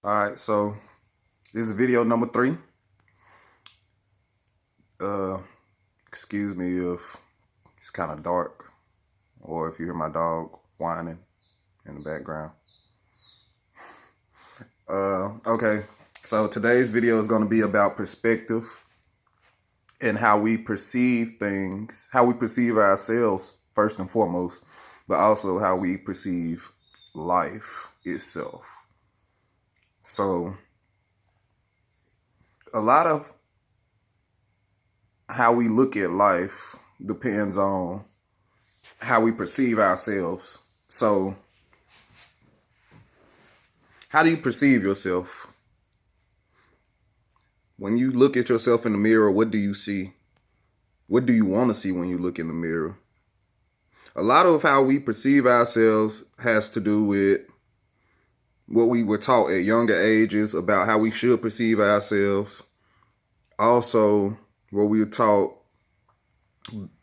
All right, so this is video number 3. Uh, Excuse me if it's kind of dark or if you hear my dog whining in the background. Okay, so today's video is going to be about perspective and how we perceive things, how we perceive ourselves first and foremost, but also how we perceive life itself. So a lot of how we look at life depends on how we perceive ourselves. So, how do you perceive yourself? When you look at yourself in the mirror, what do you see? What do you want to see when you look in the mirror? A lot of how we perceive ourselves has to do with what we were taught at younger ages about how we should perceive ourselves. Also, what we were taught,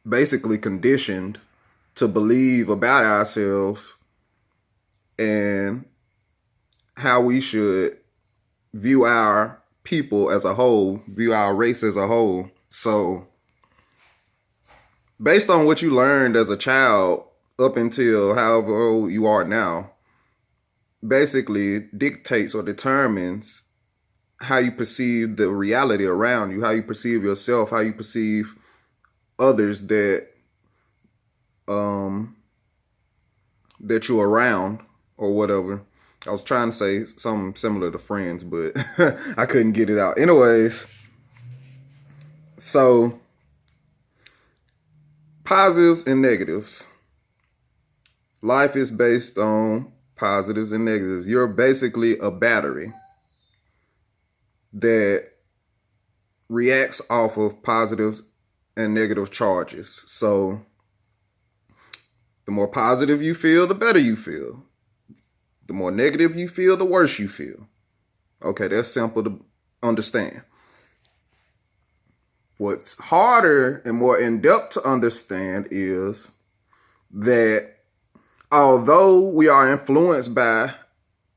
basically conditioned to believe about ourselves and how we should view our people as a whole, view our race as a whole. So based on what you learned as a child up until however old you are now, basically dictates or determines how you perceive the reality around you, how you perceive yourself, how you perceive others that that you're around or whatever. I was trying to say something similar to Friends, but I couldn't get it out. Anyways, so positives and negatives. Life is based on positives and negatives. You're basically a battery that reacts off of positives and negative charges. So the more positive you feel, the better you feel. The more negative you feel, the worse you feel. Okay, that's simple to understand. What's harder and more in-depth to understand is that although we are influenced by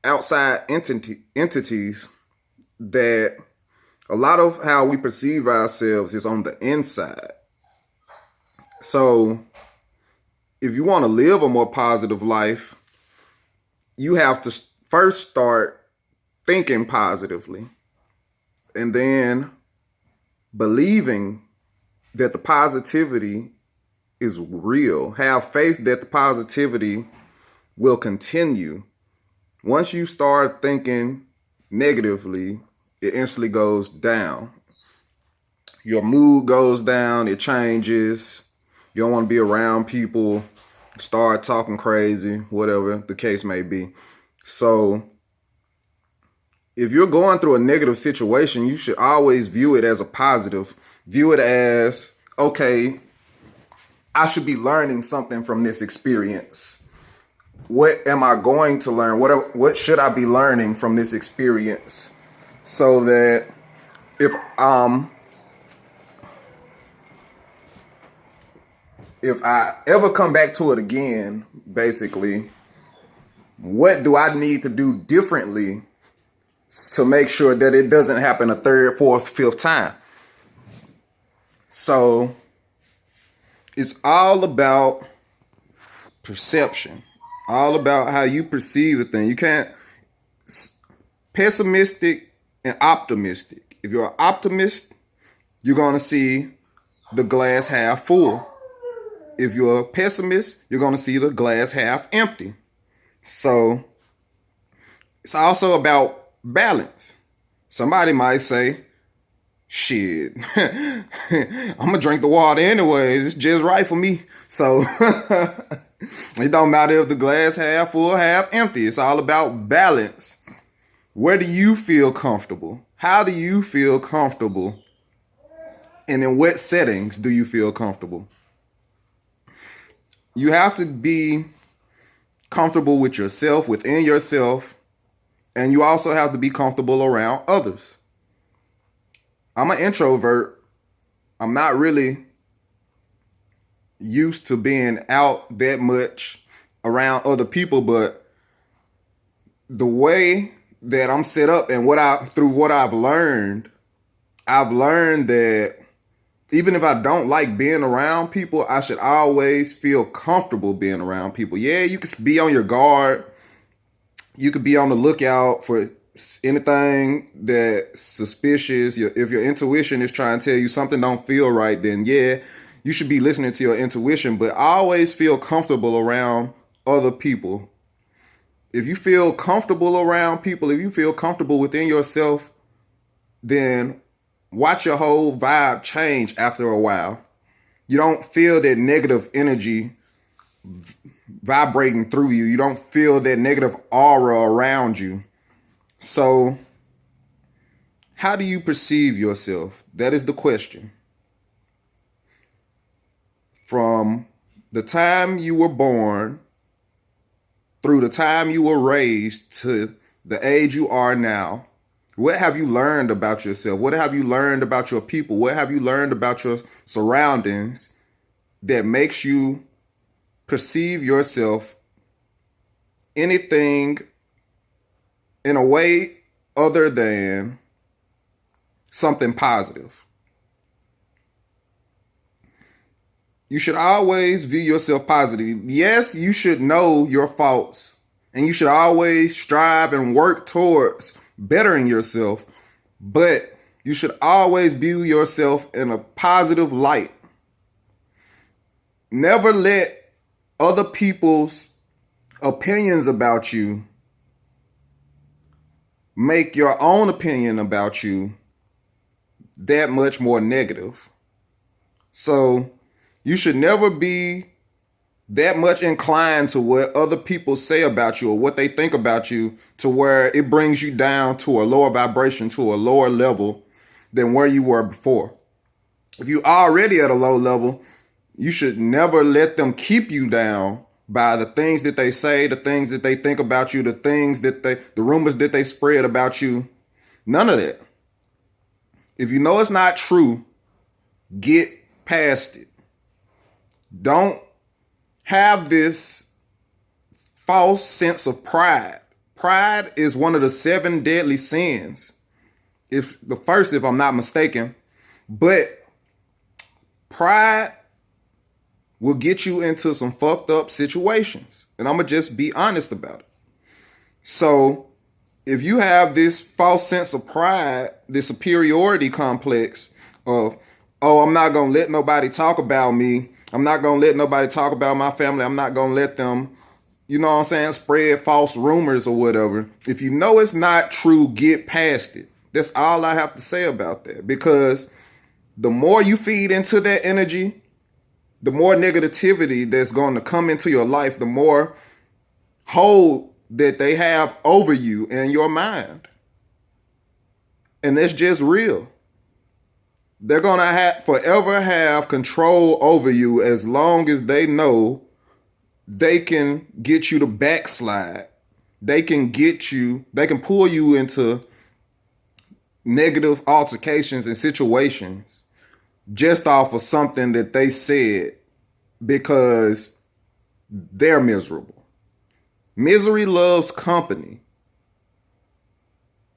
outside entities, that a lot of how we perceive ourselves is on the inside. So if you want to live a more positive life, you have to first start thinking positively and then believing that the positivity is real. Have faith that the positivity will continue. Once you start thinking negatively, it instantly goes down. Your mood goes down, it changes. You don't want to be around people, start talking crazy, whatever the case may be. So if you're going through a negative situation, you should always view it as a positive. View it as, okay, I should be learning something from this experience. What am I going to learn? What should I be learning from this experience? So that if I ever come back to it again, basically, what do I need to do differently to make sure that it doesn't happen a third, fourth, fifth time? So it's all about perception, all about how you perceive a thing. You can't pessimistic and optimistic. If you're an optimist, you're going to see the glass half full. If you're a pessimist, you're going to see the glass half empty. So it's also about balance. Somebody might say, shit, I'm going to drink the water anyways. It's just right for me. So it don't matter if the glass half full, half empty. It's all about balance. Where do you feel comfortable? How do you feel comfortable? And in what settings do you feel comfortable? You have to be comfortable with yourself, within yourself, and you also have to be comfortable around others. I'm an introvert. I'm not really used to being out that much around other people, but the way that I'm set up, and through what I've learned that even if I don't like being around people, I should always feel comfortable being around people. Yeah, you could be on your guard. You could be on the lookout for anything that's suspicious. If your intuition is trying to tell you something don't feel right, then yeah, you should be listening to your intuition. But always feel comfortable around other people. If you feel comfortable around people, if you feel comfortable within yourself, then watch your whole vibe change after a while. You don't feel that negative energy vibrating through you. You don't feel that negative aura around you. So, how do you perceive yourself? That is the question. From the time you were born through the time you were raised to the age you are now, what have you learned about yourself? What have you learned about your people? What have you learned about your surroundings that makes you perceive yourself anything in a way other than something positive? You should always view yourself positively. Yes, you should know your faults, and you should always strive and work towards bettering yourself, but you should always view yourself in a positive light. Never let other people's opinions about you make your own opinion about you that much more negative. So you should never be that much inclined to what other people say about you or what they think about you to where it brings you down to a lower vibration, to a lower level than where you were before. If you're already at a low level, you should never let them keep you down by the things that they say, the things that they think about you, the rumors that they spread about you. None of that. If you know it's not true, get past it. Don't have this false sense of pride. Pride is one of the 7 deadly sins. If I'm not mistaken. But pride will get you into some fucked up situations. And I'm going to just be honest about it. So if you have this false sense of pride, this superiority complex of, oh, I'm not going to let nobody talk about me. I'm not going to let nobody talk about my family. I'm not going to let them, you know what I'm saying, spread false rumors or whatever. If you know it's not true, get past it. That's all I have to say about that. Because the more you feed into that energy, the more negativity that's going to come into your life, the more hold that they have over you and your mind. And that's just real. They're going to forever have control over you as long as they know they can get you to backslide. They can pull you into negative altercations and situations just off of something that they said because they're miserable. Misery loves company.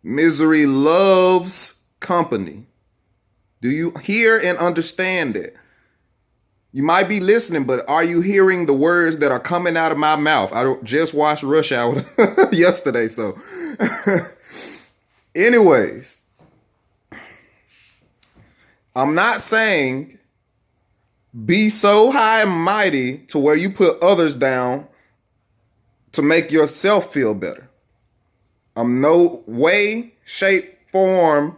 Misery loves company. Do you hear and understand that? You might be listening, but are you hearing the words that are coming out of my mouth? I just watched Rush Hour yesterday, so. Anyways, I'm not saying be so high and mighty to where you put others down to make yourself feel better. I'm no way, shape, form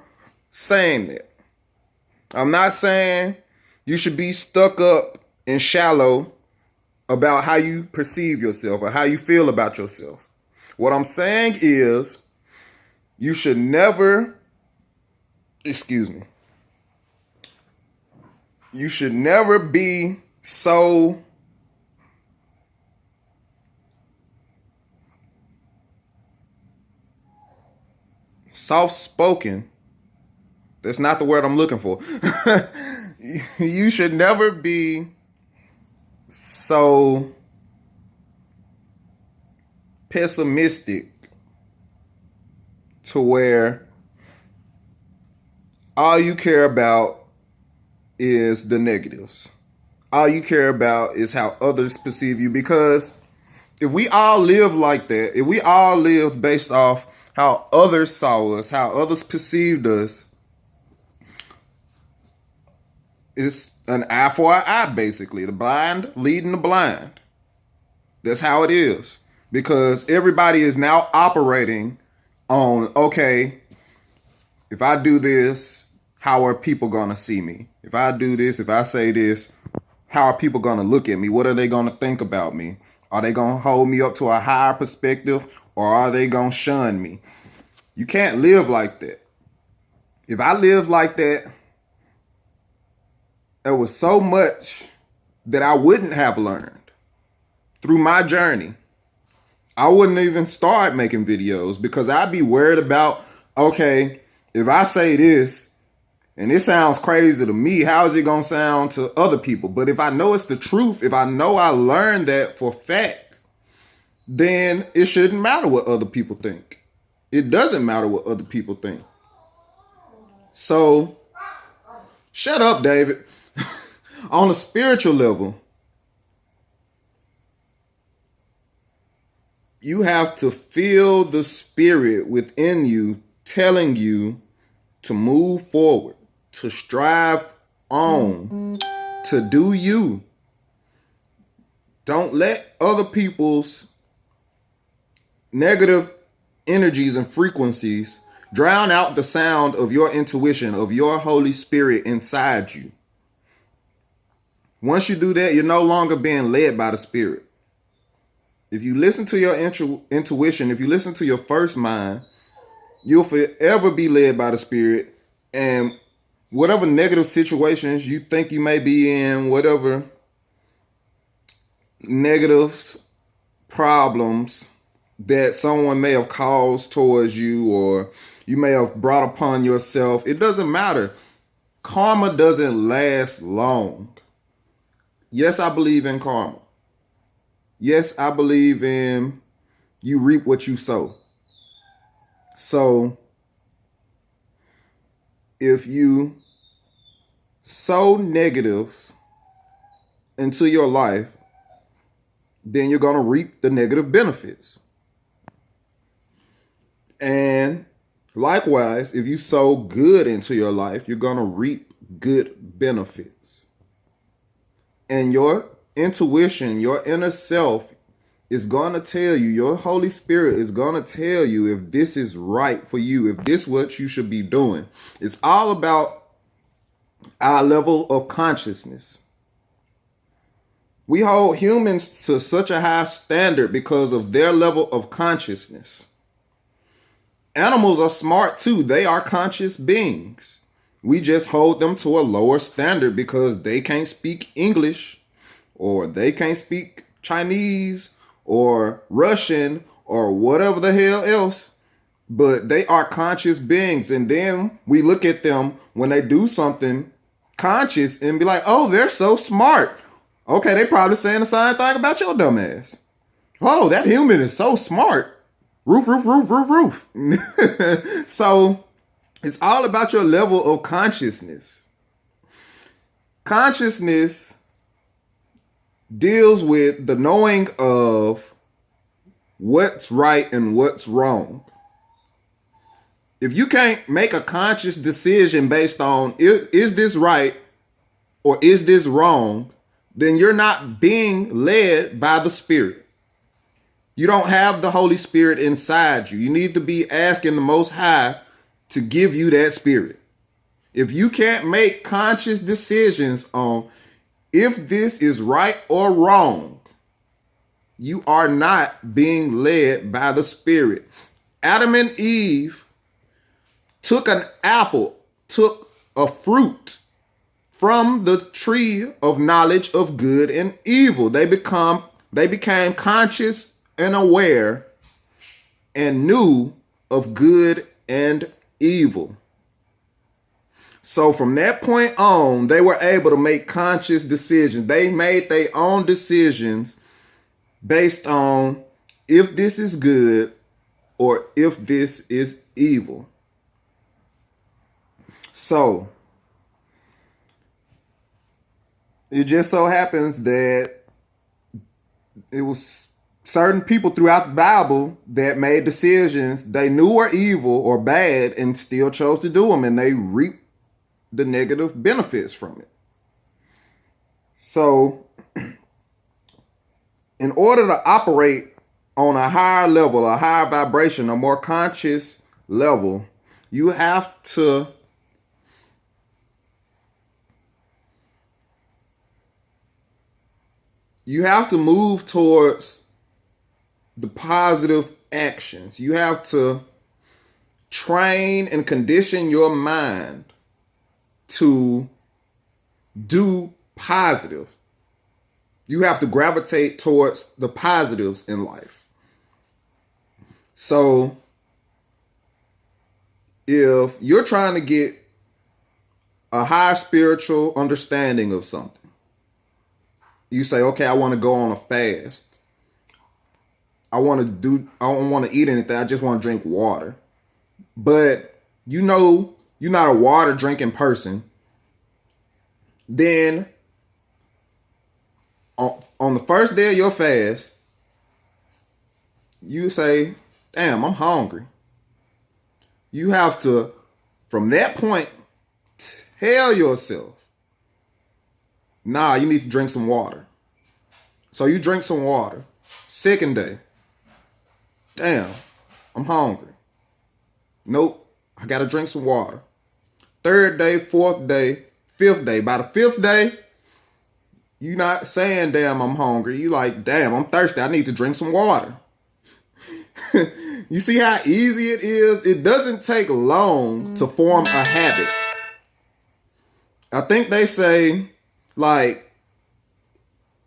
saying that. I'm not saying you should be stuck up and shallow about how you perceive yourself or how you feel about yourself. What I'm saying is you should never, you should never be so soft-spoken. That's not the word I'm looking for. You should never be so pessimistic to where all you care about is the negatives. All you care about is how others perceive you. Because if we all live like that, if we all live based off how others saw us, how others perceived us, it's an eye for an eye, basically. The blind leading the blind. That's how it is. Because everybody is now operating on, okay, if I do this, how are people going to see me? If I do this, if I say this, how are people going to look at me? What are they going to think about me? Are they going to hold me up to a higher perspective, or are they going to shun me? You can't live like that. If I lived like that, there was so much that I wouldn't have learned through my journey. I wouldn't even start making videos because I'd be worried about, okay, if I say this and it sounds crazy to me, how is it going to sound to other people? But if I know it's the truth, if I know I learned that for facts, then it shouldn't matter what other people think. It doesn't matter what other people think. So, shut up, David. On a spiritual level, you have to feel the spirit within you telling you to move forward, to strive on, to do you. Don't let other people's negative energies and frequencies drown out the sound of your intuition, of your Holy Spirit inside you. Once you do that, you're no longer being led by the Spirit. If you listen to your intuition, if you listen to your first mind, you'll forever be led by the Spirit. And whatever negative situations you think you may be in, whatever negative problems that someone may have caused towards you or you may have brought upon yourself, it doesn't matter. Karma doesn't last long. Yes, I believe in karma. Yes, I believe in you reap what you sow. So, if you sow negative into your life, then you're going to reap the negative benefits. And likewise, if you sow good into your life, you're going to reap good benefits. And your intuition, your inner self is going to tell you, your Holy Spirit is going to tell you if this is right for you, if this is what you should be doing. It's all about our level of consciousness. We hold humans to such a high standard because of their level of consciousness. Animals are smart too. They are conscious beings. We just hold them to a lower standard because they can't speak English, or they can't speak Chinese or Russian or whatever the hell else. But they are conscious beings. And then we look at them when they do something conscious and be like, oh, they're so smart. Okay, they probably saying the same thing about your dumb ass. Oh, that human is so smart. Roof, roof, roof, roof, roof. So it's all about your level of consciousness. Consciousness deals with the knowing of what's right and what's wrong. If you can't make a conscious decision based on is this right or is this wrong, then you're not being led by the Spirit. You don't have the Holy Spirit inside you. You need to be asking the Most High to give you that Spirit. If you can't make conscious decisions on if this is right or wrong, you are not being led by the Spirit. Adam and Eve took an apple, took a fruit from the tree of knowledge of good and evil. They became conscious and aware and knew of good and evil. So from that point on, they were able to make conscious decisions. They made their own decisions based on if this is good or if this is evil. So, it just so happens that it was certain people throughout the Bible that made decisions they knew were evil or bad and still chose to do them, and they reaped the negative benefits from it. So, in order to operate on a higher level, a higher vibration, a more conscious level, you have to move towards the positive actions. You have to train and condition your mind to do positive. You have to gravitate towards the positives in life. So if you're trying to get a high spiritual understanding of something, you say, okay, I want to go on a fast. I don't want to eat anything. I just want to drink water. But you know you're not a water drinking person. Then on the first day of your fast, you say, damn, I'm hungry. You have to, from that point, tell yourself, nah, you need to drink some water. So you drink some water. Second day, damn, I'm hungry. Nope, I gotta drink some water. Third day, fourth day, fifth day. By the fifth day, you're not saying, damn, I'm hungry. You like, damn, I'm thirsty. I need to drink some water. You see how easy it is? It doesn't take long to form a habit. I think they say, like,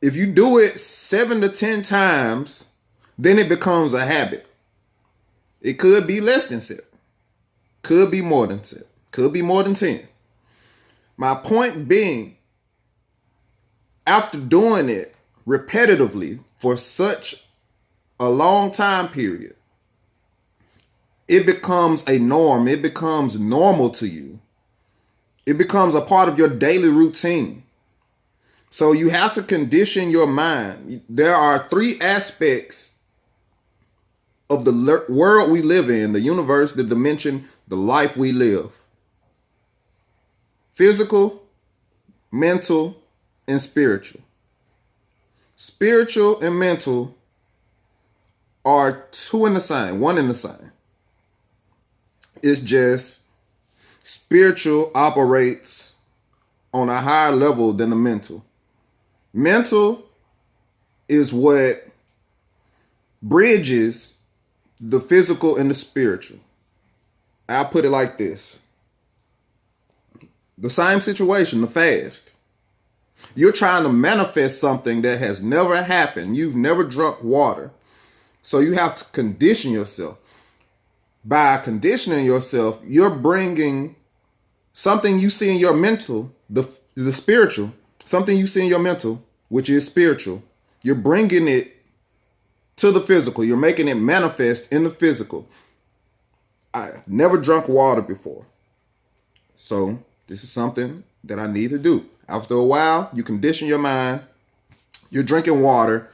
if you do it 7 to 10 times, then it becomes a habit. It could be less than 7. Could be more than 7. Could be more than 10. My point being, after doing it repetitively for such a long time period, it becomes a norm. It becomes normal to you. It becomes a part of your daily routine. So you have to condition your mind. There are 3 aspects of the world we live in, the universe, the dimension, the life we live. Physical, mental, and spiritual. Spiritual and mental are 2 in the same, 1 in the same. It's just spiritual operates on a higher level than the mental. Mental is what bridges the physical and the spiritual. I'll put it like this. The same situation, the fast. You're trying to manifest something that has never happened. You've never drunk water. So you have to condition yourself. By conditioning yourself, you're bringing something you see in your mental, the spiritual, something you see in your mental, which is spiritual. You're bringing it to the physical. You're making it manifest in the physical. I've never drunk water before. So this is something that I need to do. After a while, you condition your mind. You're drinking water.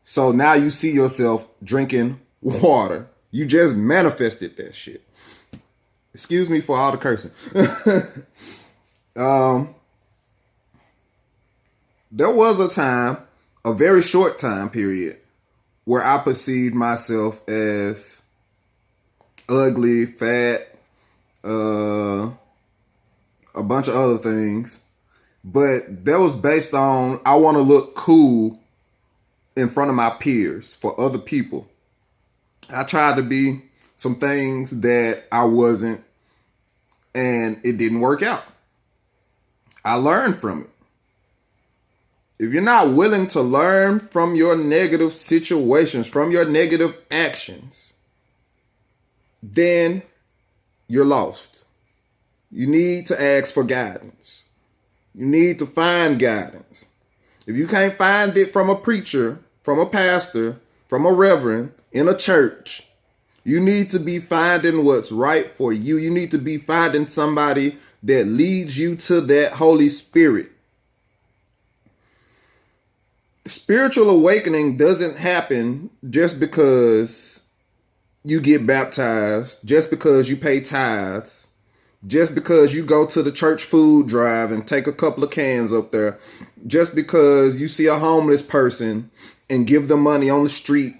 So now you see yourself drinking water. You just manifested that shit. Excuse me for all the cursing. There was a time, a very short time period, where I perceived myself as ugly, fat, a bunch of other things. But that was based on, I want to look cool in front of my peers, for other people. I tried to be some things that I wasn't, and it didn't work out. I learned from it. If you're not willing to learn from your negative situations, from your negative actions, then you're lost. You need to ask for guidance. You need to find guidance. If you can't find it from a preacher, from a pastor, from a reverend, in a church, You need to be finding what's right for you. You need to be finding somebody that leads you to that Holy Spirit. Spiritual awakening doesn't happen just because you get baptized, just because you pay tithes, just because you go to the church food drive and take a couple of cans up there, just because you see a homeless person and give them money on the street,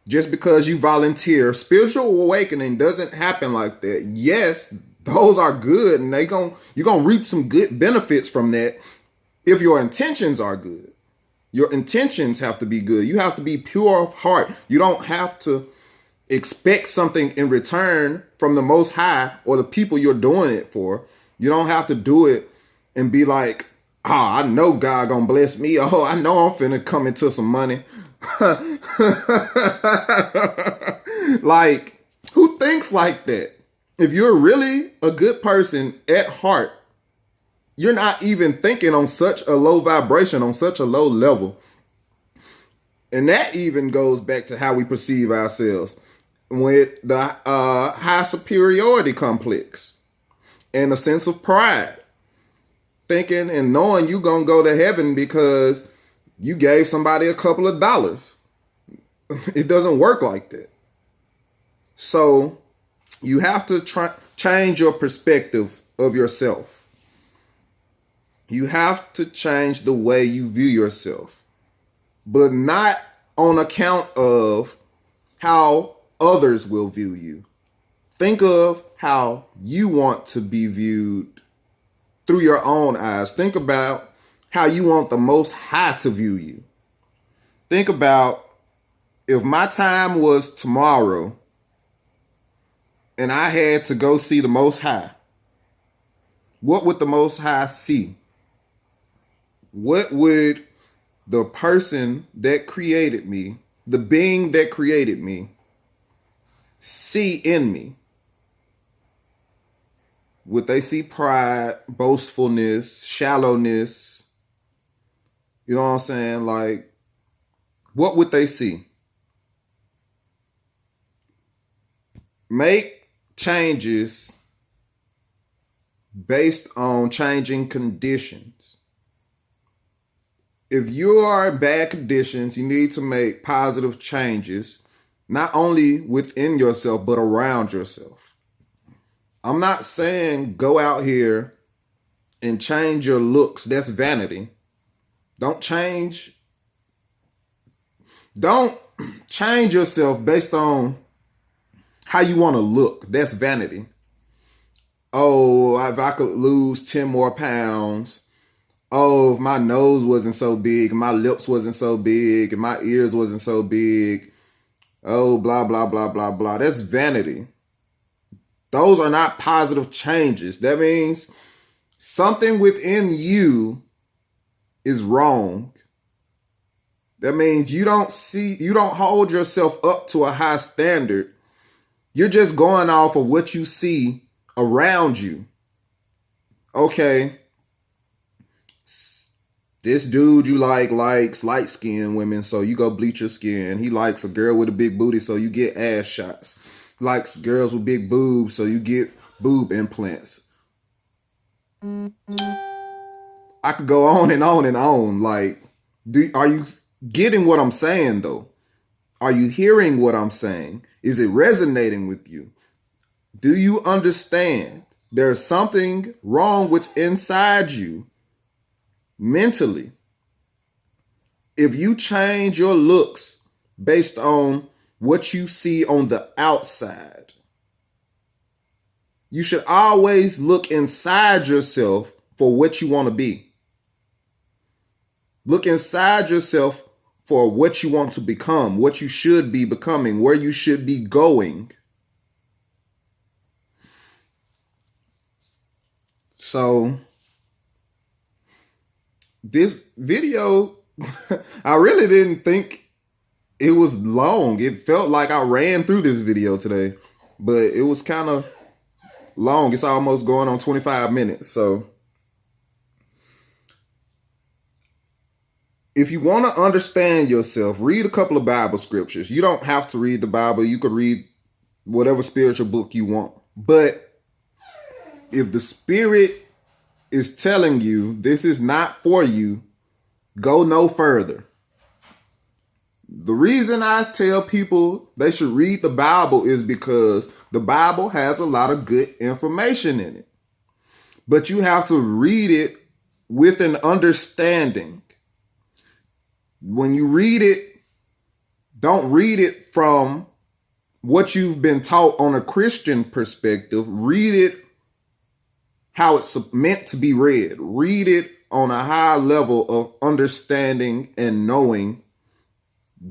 just because you volunteer. Spiritual awakening doesn't happen like that. Yes, those are good, and you're gonna reap some good benefits from that if your intentions are good. Your intentions have to be good. You have to be pure of heart. You don't have to expect something in return from the Most High or the people you're doing it for. You don't have to do it and be like, I know God gonna bless me. Oh, I know I'm finna come into some money. Like, who thinks like that? If you're really a good person at heart, you're not even thinking on such a low vibration, on such a low level. And that even goes back to how we perceive ourselves with the high superiority complex and a sense of pride. Thinking and knowing you're going to go to heaven because you gave somebody a couple of dollars. It doesn't work like that. So you have to change your perspective of yourself. You have to change the way you view yourself, but not on account of how others will view you. Think of how you want to be viewed through your own eyes. Think about how you want the Most High to view you. Think about if my time was tomorrow and I had to go see the Most High, what would the Most High see? What would the person that created me, the being that created me, see in me? Would they see pride, boastfulness, shallowness? You know what I'm saying? Like, what would they see? Make changes based on changing conditions. If you are in bad conditions, you need to make positive changes, not only within yourself, but around yourself. I'm not saying go out here and change your looks. That's vanity. Don't change yourself based on how you want to look. That's vanity. Oh, if I could lose 10 more pounds. Oh, if my nose wasn't so big, my lips wasn't so big, and my ears wasn't so big. Oh, blah, blah, blah, blah, blah. That's vanity. Those are not positive changes. That means something within you is wrong. That means you don't hold yourself up to a high standard. You're just going off of what you see around you. Okay. This dude you likes light-skinned women, so you go bleach your skin. He likes a girl with a big booty, so you get ass shots. Likes girls with big boobs, so you get boob implants. I could go on and on and on. Like, are you getting what I'm saying, though? Are you hearing what I'm saying? Is it resonating with you? Do you understand there's something wrong with inside you mentally? If you change your looks based on what you see on the outside, you should always look inside yourself for what you want to be. Look inside yourself for what you want to become, what you should be becoming, where you should be going. So this video, I really didn't think it was long. It felt like I ran through this video today, but it was kind of long. It's almost going on 25 minutes. So if you want to understand yourself, read a couple of Bible scriptures. You don't have to read the Bible. You could read whatever spiritual book you want. But if the Spirit is telling you this is not for you, go no further. The reason I tell people they should read the Bible is because the Bible has a lot of good information in it. But you have to read it with an understanding. When you read it, don't read it from what you've been taught on a Christian perspective. Read it how it's meant to be read. Read it on a high level of understanding and knowing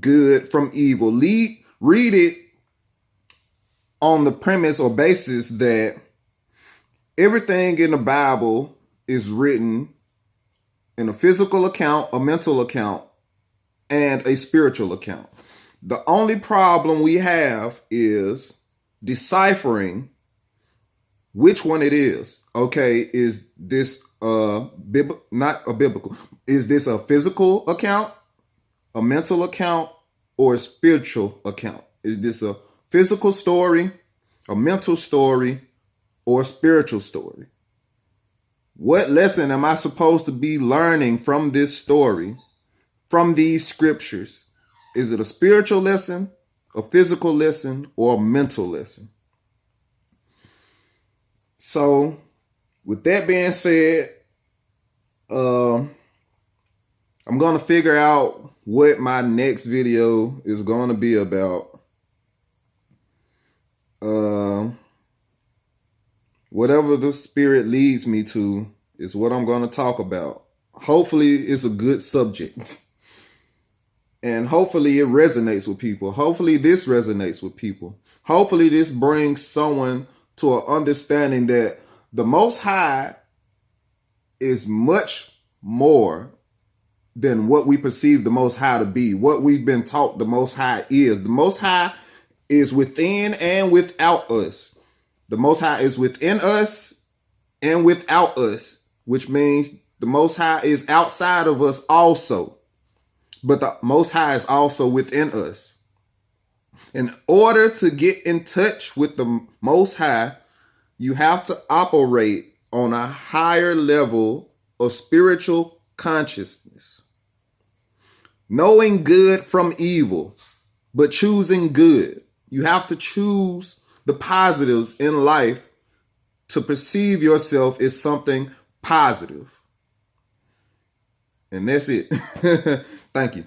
good from evil. Read it on the premise or basis that everything in the Bible is written in a physical account, a mental account, and a spiritual account. The only problem we have is deciphering which one it is. Okay, is this not a biblical? Is this a physical account, a mental account, or a spiritual account? Is this a physical story, a mental story, or a spiritual story? What lesson am I supposed to be learning from this story, from these scriptures? Is it a spiritual lesson, a physical lesson, or a mental lesson? So, with that being said, I'm going to figure out what my next video is going to be about. Whatever the Spirit leads me to is what I'm going to talk about. Hopefully it's a good subject. And hopefully it resonates with people. Hopefully this resonates with people. Hopefully this brings someone to an understanding that the Most High is much more than what we perceive the Most High to be. What we've been taught the Most High is. The Most High is within and without us. The Most High is within us and without us, which means the Most High is outside of us also. But the Most High is also within us. In order to get in touch with the Most High, you have to operate on a higher level of spiritual consciousness. Knowing good from evil, but choosing good. You have to choose the positives in life to perceive yourself as something positive. And that's it. Thank you.